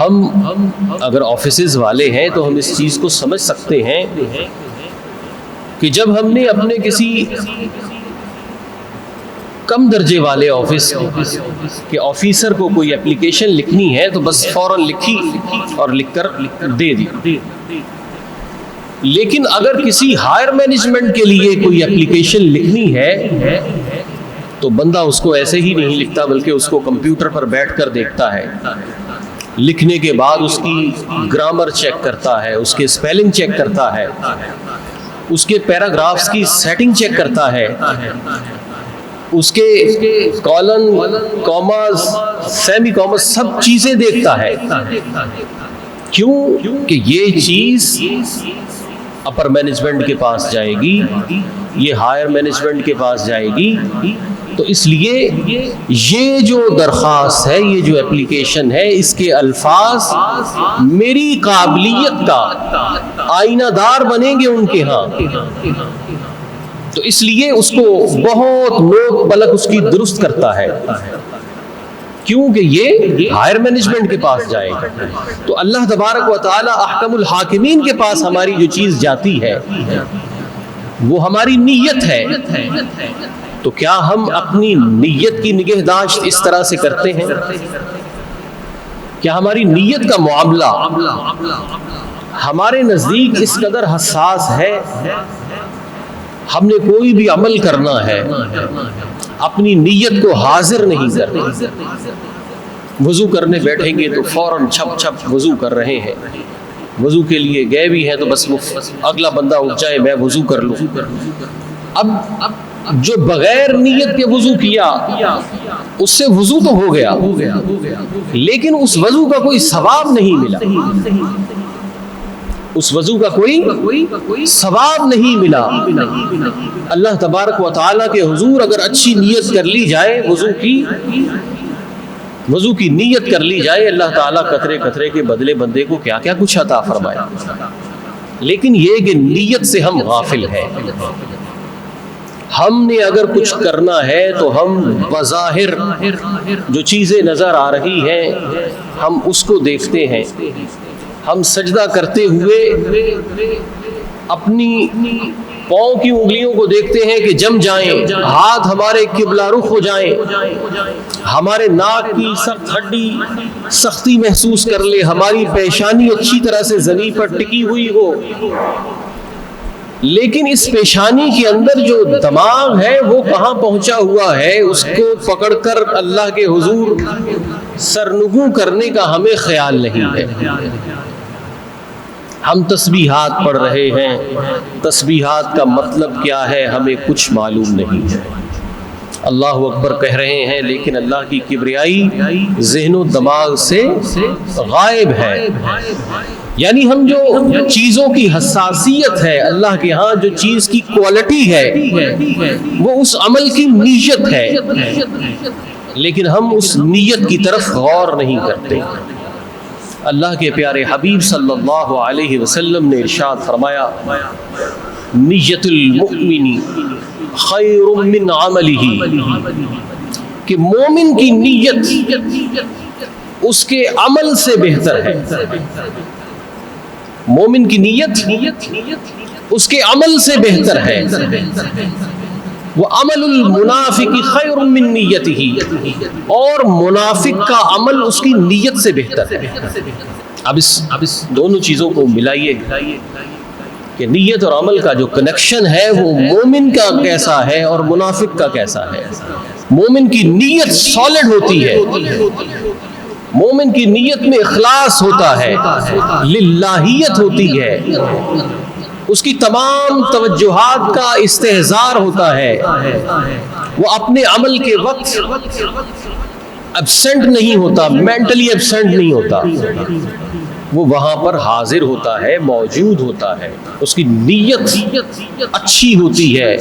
ہم اگر آفیسز والے ہیں تو ہم اس چیز کو سمجھ سکتے ہیں کہ جب ہم نے اپنے کسی کم درجے والے آفس کے آفیسر کو کوئی اپلیکیشن لکھنی ہے تو بس فوراً لکھی اور لکھ کر دے دی، لیکن اگر کسی ہائر مینجمنٹ کے لیے کوئی اپلیکیشن لکھنی ہے تو بندہ اس کو ایسے ہی نہیں لکھتا، بلکہ اس کو کمپیوٹر پر بیٹھ کر دیکھتا ہے، لکھنے کے بعد اس کی گرامر چیک کرتا ہے، اس کے اسپیلنگ چیک کرتا ہے، اس کے پیراگرافز کی سیٹنگ چیک کرتا ہے، اس کے کالن، کاماز، سیمی کاماز سب چیزیں دیکھتا ہے۔ کیوں کہ یہ چیز اپر مینجمنٹ کے پاس جائے گی، یہ ہائر مینجمنٹ کے پاس جائے گی، تو اس لیے یہ جو درخواست ہے، یہ جو اپلیکیشن ہے، اس کے الفاظ میری قابلیت کا آئینہ دار بنیں گے ان کے ہاں، تو اس لیے اس کو بہت نوک پلک اس کی درست کرتا ہے، کیونکہ یہ ہائر مینجمنٹ کے پاس جائے گا۔ تو اللہ تبارک و تعالی احکم الحاکمین کے پاس ہماری جو چیز جاتی ہے وہ ہماری نیت ہے، تو کیا ہم اپنی نیت کی نگہداشت اس طرح سے کرتے ہیں؟ کیا ہماری نیت کا معاملہ ہمارے نزدیک اس قدر حساس ہے؟ ہم نے کوئی بھی عمل کرنا ہے، اپنی نیت کو حاضر نہیں کرتے، وضو کرنے بیٹھیں گے تو فوراً چھپ چھپ وضو کر رہے ہیں، وضو کے لیے گئے بھی ہیں تو بس اگلا بندہ اٹھ جائے میں وضو کر لوں۔ اب جو بغیر نیت کے وضو کیا اس سے وضو تو ہو گیا، لیکن اس وضو کا کوئی ثواب نہیں ملا، اس وضو کا کوئی ثواب نہیں ملا۔ اللہ تبارک و تعالیٰ کے حضور اگر اچھی نیت کر لی جائے، وضو کی نیت کر لی جائے، اللہ تعالیٰ قطرے قطرے کے بدلے بندے کو کیا کیا کچھ عطا فرمائے، لیکن یہ کہ نیت سے ہم غافل ہیں۔ ہم نے اگر کچھ کرنا ہے تو ہم بظاہر جو چیزیں نظر آ رہی ہیں ہم اس کو دیکھتے ہیں، ہم سجدہ کرتے ہوئے اپنی پاؤں کی انگلیوں کو دیکھتے ہیں کہ جم جائیں، ہاتھ ہمارے قبلہ رخ ہو جائیں، ہمارے ناک کی سخت ہڈی سختی محسوس کر لے، ہماری پیشانی اچھی طرح سے زمین پر ٹکی ہوئی ہو، لیکن اس پیشانی کے اندر جو دماغ ہے وہ کہاں پہنچا ہوا ہے، اس کو پکڑ کر اللہ کے حضور سرنگوں کرنے کا ہمیں خیال نہیں ہے۔ ہم تسبیحات پڑھ رہے ہیں، تسبیحات کا مطلب کیا ہے ہمیں کچھ معلوم نہیں ہے، اللہ اکبر کہہ رہے ہیں لیکن اللہ کی کبریائی ذہن و دماغ سے غائب ہے۔ یعنی ہم جو چیزوں کی حساسیت ہے، اللہ کے ہاں جو چیز کی کوالٹی ہے وہ اس عمل کی نیت ہے، لیکن ہم اس نیت کی طرف غور نہیں کرتے۔ اللہ کے پیارے حبیب صلی اللہ علیہ وسلم نے ارشاد فرمایا، نیت المؤمن خیر من عملہ، کہ مومن کی نیت اس کے عمل سے بہتر ہے، مومن کی نیت اس کے عمل سے بہتر ہے، وَعَمَلُ الْمُنَافِقِ خَيْرٌ مِّن نِّيَّتِهِ، اور منافق کا عمل اس کی نیت سے بہتر ہے۔ اب اس دونوں چیزوں کو ملائیے کہ نیت اور عمل کا جو کنیکشن ہے وہ مومن کا کیسا ہے اور منافق کا کیسا ہے۔ مومن کی نیت سالڈ ہوتی ہے، مومن کی نیت میں اخلاص ہوتا ہے، للہیت ہوتی ہے، اس کی تمام توجہات کا استحضار ہوتا ہے، وہ اپنے عمل کے وقت ایبسنٹ نہیں ہوتا، مینٹلی ایبسنٹ نہیں ہوتا، وہ وہاں پر حاضر ہوتا ہے، موجود ہوتا ہے، اس کی نیت اچھی ہوتی ہے۔